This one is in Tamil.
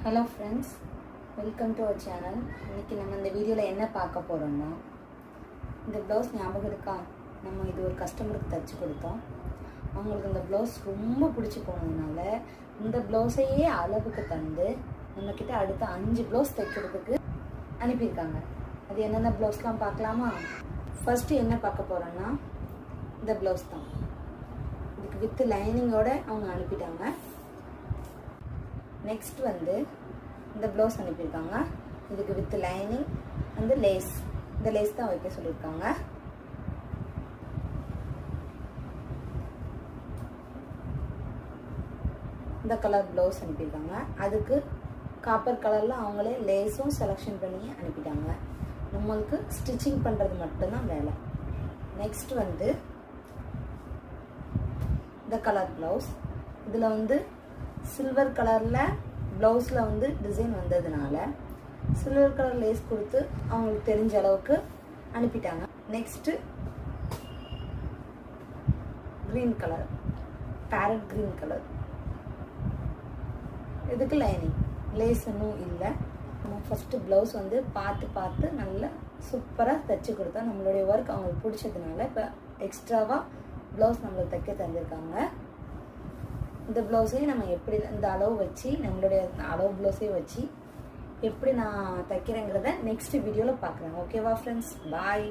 Hello friends, welcome to our channel. இன்றைக்கி நம்ம இந்த வீடியோவில் என்ன பார்க்க போகிறோம்னா, இந்த ப்ளவுஸ் ஞாபகம் இருக்கா? நம்ம இது ஒரு கஸ்டமருக்கு தைச்சி கொடுத்தோம். அவங்களுக்கு இந்த ப்ளவுஸ் ரொம்ப பிடிச்சி போனதுனால இந்த ப்ளவுஸையே அளவுக்கு தந்து நம்மக்கிட்ட அடுத்த 5 ப்ளவுஸ் தைக்கிறதுக்கு அனுப்பியிருக்காங்க. அது என்னென்ன ப்ளவுஸ்லாம் பார்க்கலாமா? ஃபஸ்ட்டு என்ன பார்க்க போகிறோன்னா, இந்த ப்ளவுஸ் தான். இதுக்கு வித் லைனிங்கோடு அவங்க அனுப்பிட்டாங்க. நெக்ஸ்ட் வந்து இந்த ப்ளவுஸ் அனுப்பியிருக்காங்க. இதுக்கு வித் லைனிங் வந்து லேஸ், இந்த லேஸ் தான் வைக்க சொல்லியிருக்காங்க. இந்த கலர் ப்ளவுஸ் அனுப்பியிருக்காங்க. அதுக்கு காப்பர் கலரில் அவங்களே லேஸும் செலெக்ஷன் பண்ணி அனுப்பிட்டாங்க. நம்மளுக்கு ஸ்டிச்சிங் பண்ணுறது மட்டும்தான் வேலை. நெக்ஸ்ட் வந்து இந்த கலர் ப்ளவுஸ். இதில் வந்து சில்வர் கலரில் ப்ளவுஸில் வந்து டிசைன் வந்ததுனால சில்வர் கலர் லேஸ் கொடுத்து அவங்களுக்கு தெரிஞ்ச அளவுக்கு அனுப்பிட்டாங்க. Next green colour, farad green colour. இதுக்கு லைனிங் லேஸ் இன்னும் இல்லை. நம்ம ஃபஸ்ட்டு ப்ளவுஸ் வந்து பார்த்து நல்லா சூப்பராக தைச்சி கொடுத்தா நம்மளுடைய ஒர்க் அவங்களுக்கு பிடிச்சதுனால இப்போ எக்ஸ்ட்ராவாக ப்ளவுஸ் நம்மளுக்கு தைக்க தந்திருக்காங்க. இந்த ப்ளவுஸையும் நம்ம எப்படி இந்த அளவு வச்சு நம்மளுடைய அளவு ப்ளவுஸையும் வச்சு எப்படி நான் தைக்கிறேங்கிறத நெக்ஸ்ட் வீடியோவில் பார்க்குறேன். ஓகேவா ஃப்ரெண்ட்ஸ்? பாய்.